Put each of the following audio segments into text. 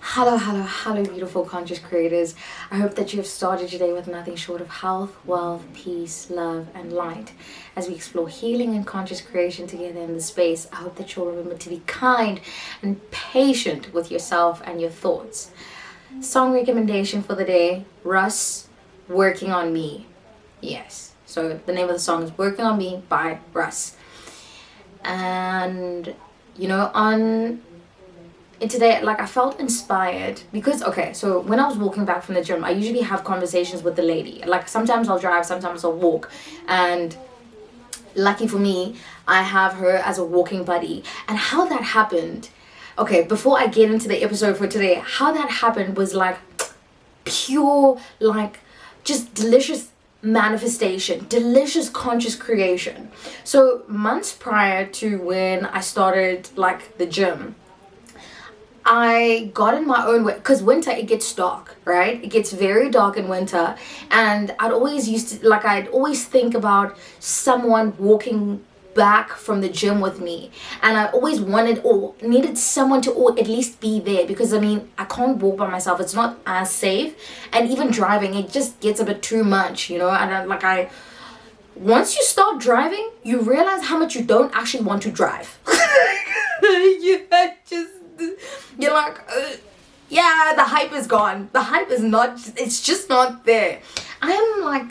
Hello, beautiful conscious creators. I hope that you have started your day with nothing short of health, wealth, peace, love, and light. As we explore healing and conscious creation together in this space, I hope that you'll remember to be kind and patient with yourself and your thoughts. Song recommendation for the day, Russ, Working on Me. Yes, so the name of the song is Working on Me by Russ. And, and today, I felt inspired because, okay, so when I was walking back from the gym, I usually have conversations with the lady. Sometimes I'll drive, sometimes I'll walk. And lucky for me, I have her as a walking buddy. And how that happened, okay, before I get into the episode for today, how that happened was pure, just delicious manifestation, delicious conscious creation. So months prior to when I started the gym, I got in my own way, because winter, it gets dark, right? It gets very dark in winter. And I'd always think about someone walking back from the gym with me. And I always needed someone to at least be there, because I can't walk by myself. It's not as safe. And even driving, it just gets a bit too much, And once you start driving, you realize how much you don't actually want to drive. You're yeah, the hype is gone. The hype is not, it's just not there. I am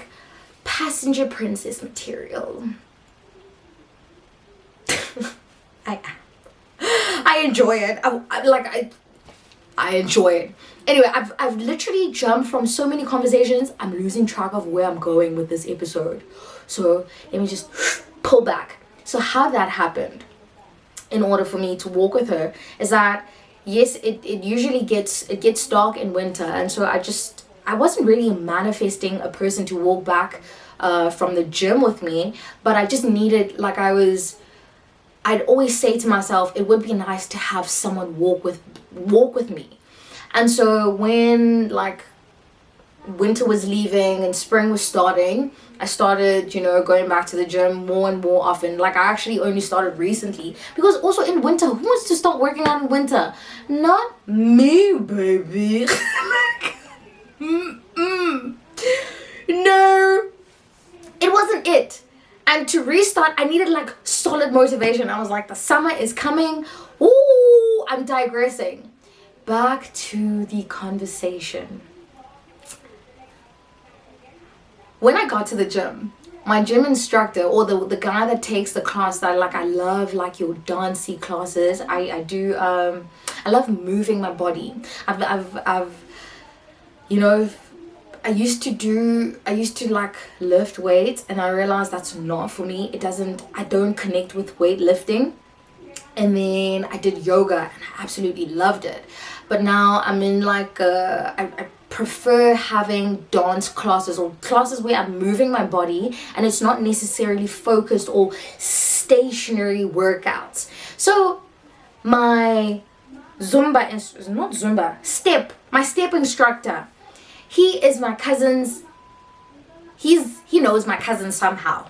passenger princess material. I am. I enjoy it. I enjoy it. Anyway, I've literally jumped from so many conversations. I'm losing track of where I'm going with this episode. So let me just pull back. So how that happened in order for me to walk with her is that, yes, it usually gets dark in winter. And so I wasn't really manifesting a person to walk back from the gym with me, but I just needed, I'd always say to myself, it would be nice to have someone walk with me. And so when winter was leaving and spring was starting, I started, going back to the gym more and more often. I actually only started recently, because also in winter, who wants to start working out in winter? Not me, baby. No, it wasn't it. And to restart, I needed solid motivation. I was the summer is coming. Ooh, I'm digressing. Back to the conversation. When I got to the gym, my gym instructor, or the guy that takes the class that I love, your dancey classes. I love moving my body. I used to lift weights, and I realized that's not for me. I don't connect with weightlifting. And then I did yoga, and I absolutely loved it. But now I'm in I prefer having dance classes, or classes where I'm moving my body and it's not necessarily focused or stationary workouts. So my my step instructor, he is my cousin's, he knows my cousin somehow.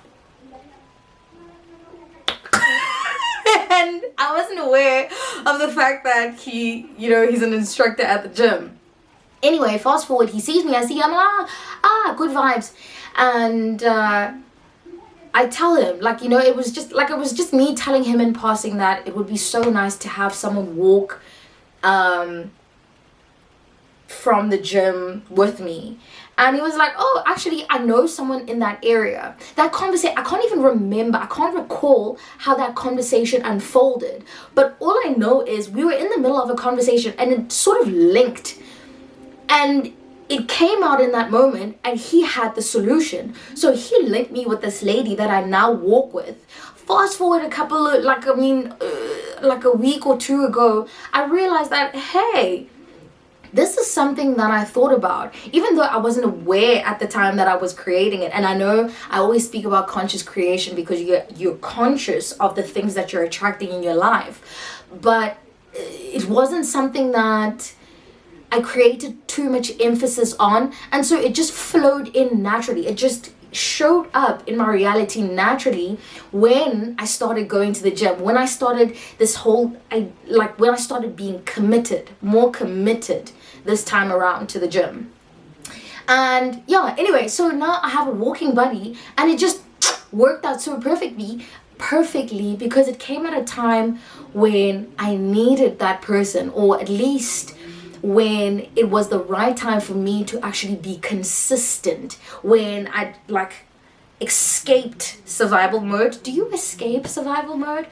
And I wasn't aware of the fact that he's an instructor at the gym. Anyway, fast forward, he sees me, I see him, good vibes. And I tell him, it was just me telling him in passing that it would be so nice to have someone walk from the gym with me. And he was like, oh, actually, I know someone in that area. That conversation, I can't even remember, I can't recall how that conversation unfolded. But all I know is we were in the middle of a conversation, and it sort of linked. And it came out in that moment, and he had the solution. So he linked me with this lady that I now walk with. Fast forward a couple of, a week or two ago, I realized that, hey, this is something that I thought about, even though I wasn't aware at the time that I was creating it. And I know I always speak about conscious creation because you're conscious of the things that you're attracting in your life. But it wasn't something that I created too much emphasis on. And so it just flowed in naturally. It just showed up in my reality naturally when I started going to the gym, when I started this whole, when I started being committed, more committed this time around to the gym. And yeah, anyway, so now I have a walking buddy, and it just worked out so perfectly because it came at a time when I needed that person, or at least when it was the right time for me to actually be consistent, when I escaped survival mode. Do you escape survival mode?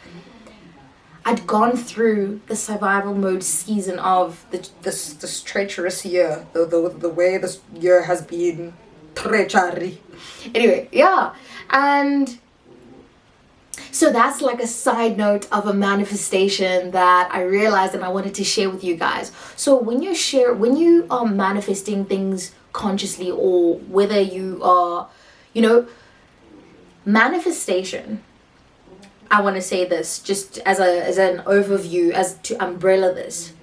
I'd gone through the survival mode season of this treacherous year, the way this year has been treachery. Anyway, yeah, and so that's like a side note of a manifestation that I realized and I wanted to share with you guys. So when you are manifesting things consciously, or whether you are, manifestation, I want to say this just as an overview, as to umbrella this.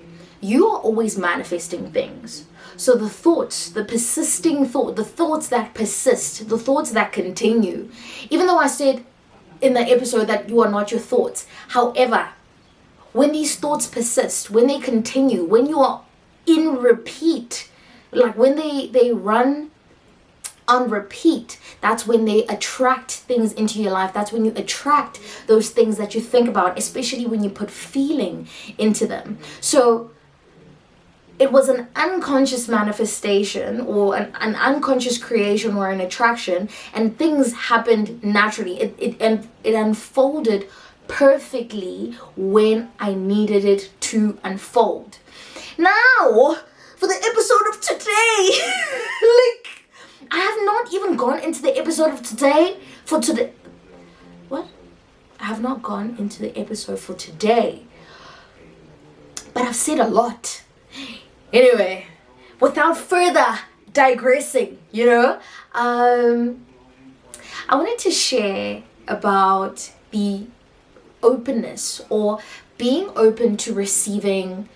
You are always manifesting things. So the thoughts, the persisting thought, the thoughts that persist, the thoughts that continue. Even though I said in the episode that you are not your thoughts. However, when these thoughts persist, when they continue, when you are in repeat, like when they run on repeat, that's when they attract things into your life. That's when you attract those things that you think about, especially when you put feeling into them. So it was an unconscious manifestation, or an unconscious creation, or an attraction, and things happened naturally. It unfolded perfectly when I needed it to unfold. Now, for the episode of today, I have not even gone into the episode of today for today. What? I have not gone into the episode for today, but I've said a lot. Anyway, without further digressing, I wanted to share about the openness, or being open to receiving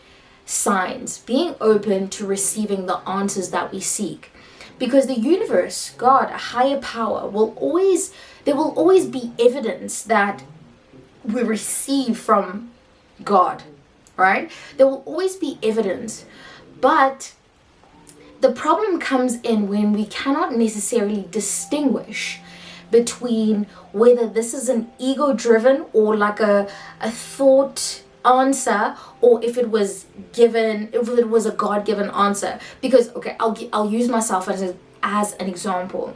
signs, being open to receiving the answers that we seek. Because the universe, God, a higher power, there will always be evidence that we receive from God, right? There will always be evidence. But the problem comes in when we cannot necessarily distinguish between whether this is an ego-driven, or like a thought answer, or if it was a God-given answer. Because, okay, I'll use myself as an example.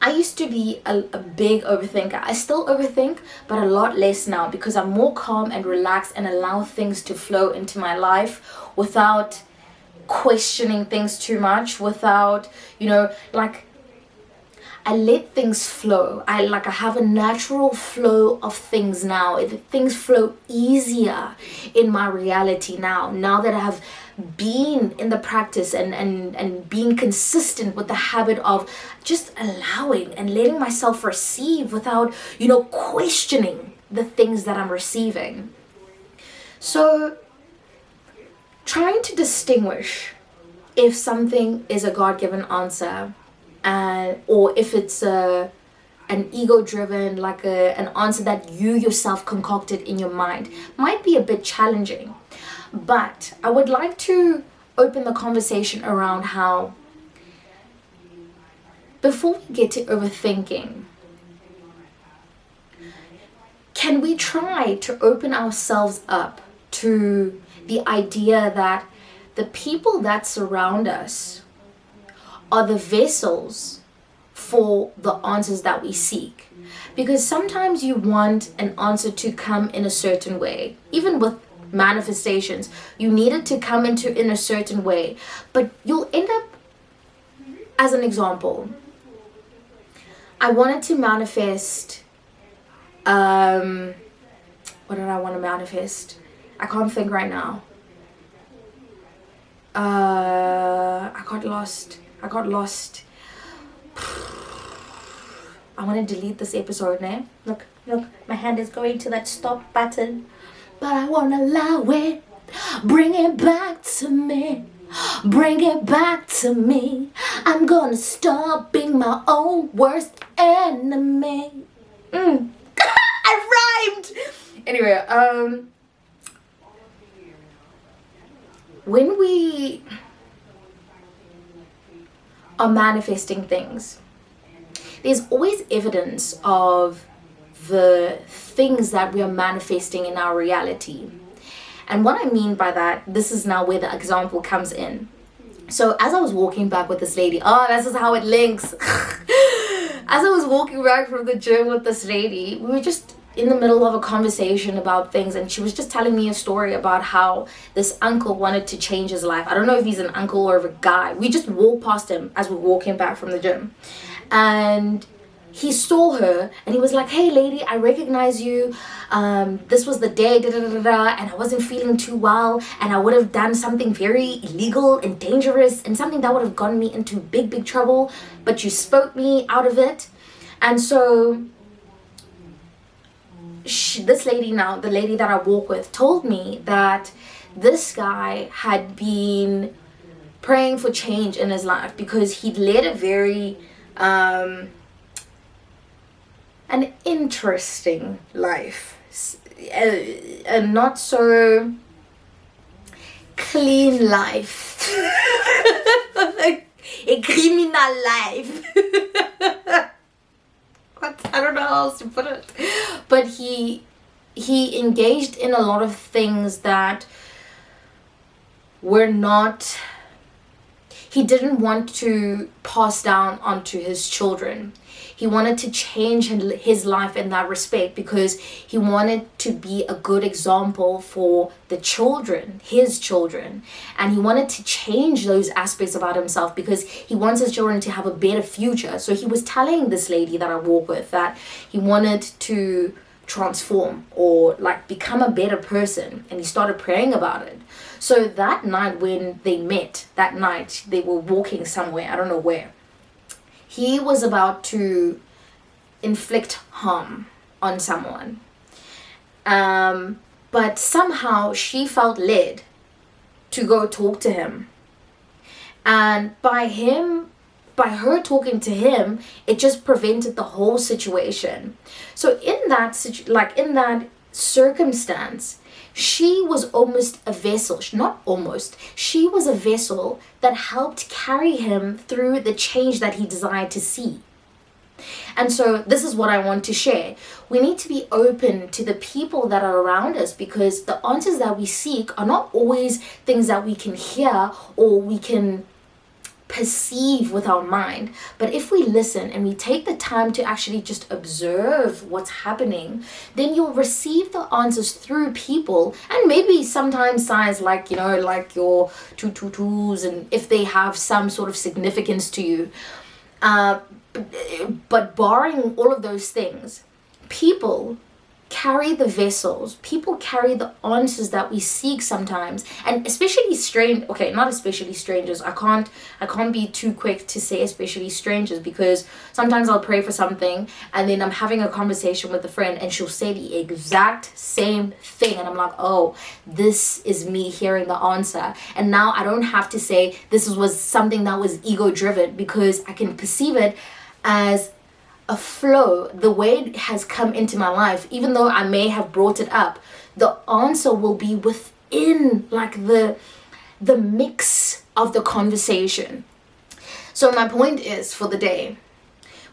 I used to be a big overthinker. I still overthink, but a lot less now, because I'm more calm and relaxed and allow things to flow into my life without questioning things too much, without, I let things flow. I have a natural flow of things now. Things flow easier in my reality now that I have been in the practice and being consistent with the habit of just allowing and letting myself receive without, questioning the things that I'm receiving. So trying to distinguish if something is a God-given answer, or if it's an ego-driven, an answer that you yourself concocted in your mind, might be a bit challenging. But I would like to open the conversation around how, before we get to overthinking, can we try to open ourselves up to the idea that the people that surround us are the vessels for the answers that we seek? Because sometimes you want an answer to come in a certain way. Even with manifestations, you need it to come in a certain way, but you'll end up, as an example, I wanted to manifest, what did I want to manifest? I can't think right now. I got lost. I want to delete this episode now. Look, my hand is going to that stop button, but I won't allow it. Bring it back to me. Bring it back to me. I'm gonna stop being my own worst enemy. I rhymed. Anyway, when we are manifesting things, there's always evidence of the things that we are manifesting in our reality. And what I mean by that, this is now where the example comes in. So as I was walking back with this lady, this is how it links. As I was walking back from the gym with this lady, we were just in the middle of a conversation about things, and she was just telling me a story about how this uncle wanted to change his life. I don't know if he's an uncle or a guy. We just walked past him as we were walking back from the gym, and he saw her and he was like, "Hey lady, I recognize you. This was the day, and I wasn't feeling too well, and I would have done something very illegal and dangerous and something that would have gotten me into big trouble, but you spoke me out of it." And so this lady now, the lady that I walk with, told me that this guy had been praying for change in his life because he'd led a very an interesting life, a not so clean life, a criminal life. I don't know how else to put it, but he engaged in a lot of things that were not, he didn't want to pass down onto his children. He wanted to change his life in that respect because he wanted to be a good example for the children, his children. And he wanted to change those aspects about himself because he wants his children to have a better future. So he was telling this lady that I walk with that he wanted to transform or like become a better person, and he started praying about it. So that night when they met, that night they were walking somewhere, I don't know where, he was about to inflict harm on someone. But somehow she felt led to go talk to him. And by her talking to him, it just prevented the whole situation. So in that circumstance, she was almost a vessel, not almost, she was a vessel that helped carry him through the change that he desired to see. And so this is what I want to share. We need to be open to the people that are around us because the answers that we seek are not always things that we can hear or we can perceive with our mind. But if we listen and we take the time to actually just observe what's happening, then you'll receive the answers through people, and maybe sometimes signs like, like your 222s, and if they have some sort of significance to you. But barring all of those things, people carry the vessels, people carry the answers that we seek sometimes, and especially not especially strangers. I can't be too quick to say especially strangers, because sometimes I'll pray for something and then I'm having a conversation with a friend and she'll say the exact same thing and I'm like, oh, this is me hearing the answer. And now I don't have to say this was something that was ego driven, because I can perceive it as a flow, the way it has come into my life. Even though I may have brought it up, the answer will be within like the mix of the conversation. So my point is, for the day,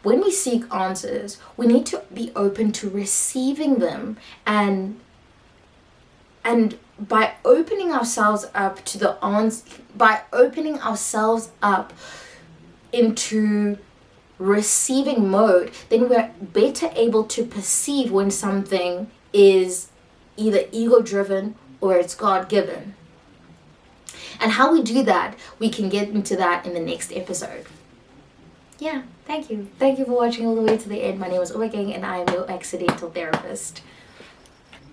when we seek answers, we need to be open to receiving them, and by opening ourselves up to the answer, by opening ourselves up into receiving mode, then we're better able to perceive when something is either ego driven or it's God given. And how we do that, we can get into that in the next episode. Yeah, thank you for watching all the way to the end. My name is Obegang and I am your accidental therapist.